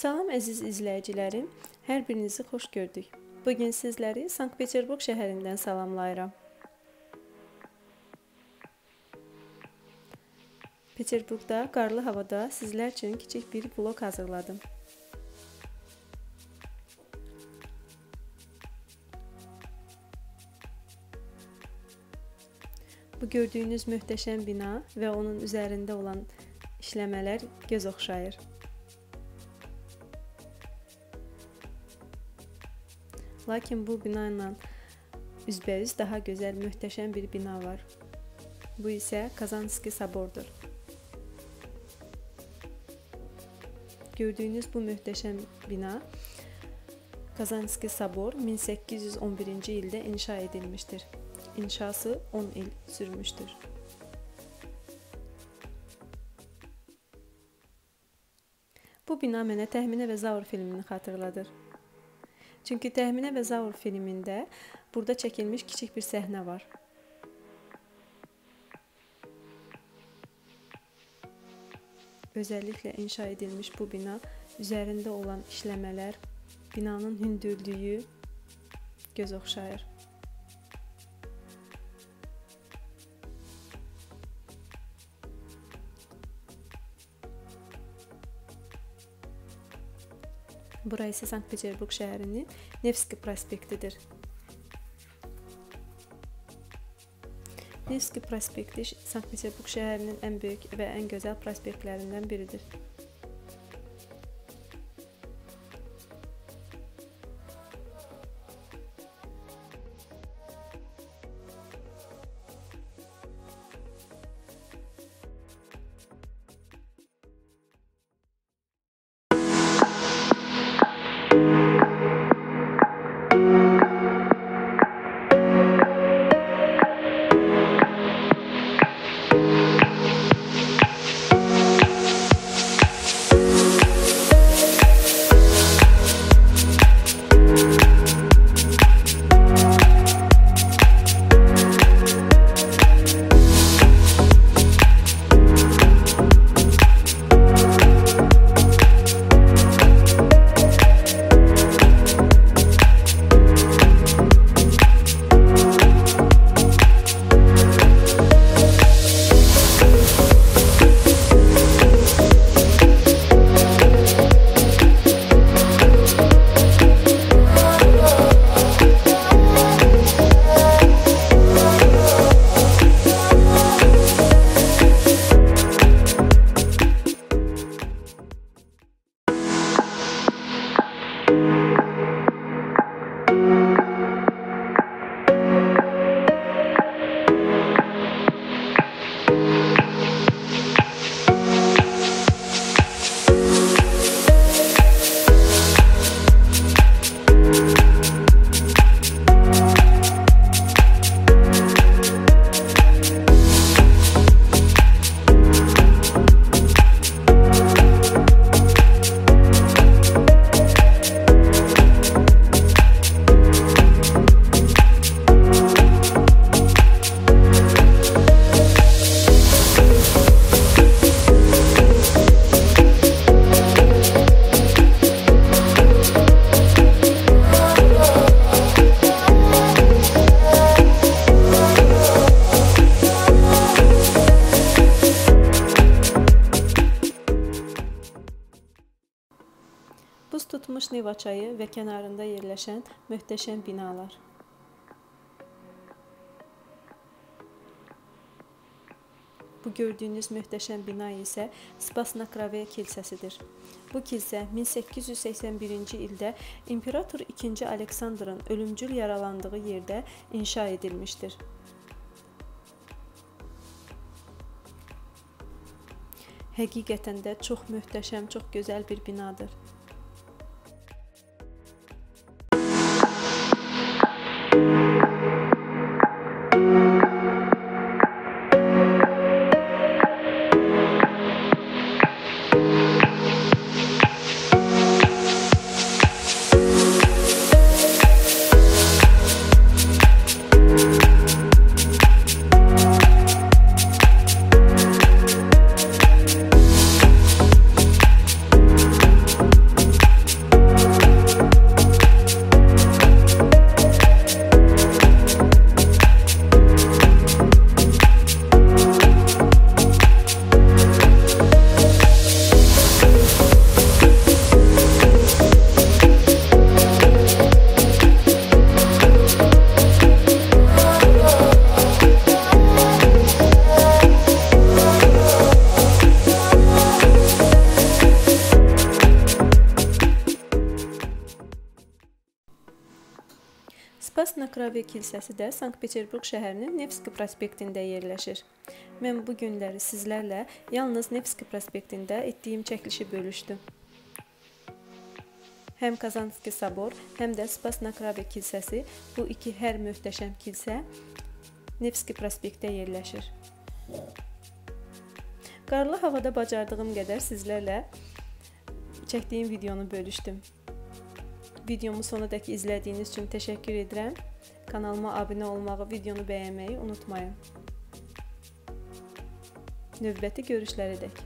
Salam əziz izləyicilərim, hər birinizi xoş gördük. Bugün sizləri Sankt-Peterburq şəhərindən salamlayıram. Peterburqda qarlı havada sizlər üçün kiçik bir vlog hazırladım. Bu gördüyünüz möhtəşəm bina və onun üzərində olan işləmələr göz oxşayır. Lakin bu bina ilə üzbəüz daha gözəl, möhtəşəm bir bina var. Bu isə Kazanski Sobordur. Gördüyünüz bu möhtəşəm bina Kazanski Sobor 1811-ci ildə inşa edilmişdir. İnşası 10 il sürmüşdür. Bu bina mənə Təxminə və Zaur filmini xatırladır. Çünki Təxminə və Zaur filmində burada çəkilmiş kiçik bir səhnə var. Özəlliklə inşa edilmiş bu bina, üzərində olan işləmələr, binanın hündürlüyü göz oxşayır. Bura isə Sankt-Peterburq şəhərinin Nevski prospektidir. Nevski prospekti Sankt-Peterburq şəhərinin ən böyük və ən gözəl prospektlərindən biridir. Buz tutmuş Neva çayı və kənarında yerləşən möhtəşəm binalar. Bu gördüyünüz möhtəşəm bina isə Spas na Kravya kilsəsidir. Bu kilsə 1881-ci ildə İmperator II. Aleksandrın ölümcül yaralandığı yerdə inşa edilmişdir. Həqiqətən də çox möhtəşəm, çox gözəl bir binadır. Spasnakravya kilsəsi də Sankt-Peterburq şəhərinin Nevski prospektində yerləşir. Mən bu günləri sizlərlə yalnız Nevski prospektində etdiyim çəkilişi bölüşdüm. Həm Kazanski Sabor, həm də Spasnakravya kilsəsi, bu iki hər möhtəşəm kilsə Nevski prospektdə yerləşir. Qarlı havada bacardığım qədər sizlərlə çəkdiyim videonu bölüşdüm. Videomu sonadək izlədiyiniz üçün təşəkkür edirəm. Kanalıma abunə olmağı, videonu bəyənməyi unutmayın. Növbəti görüşlərədək.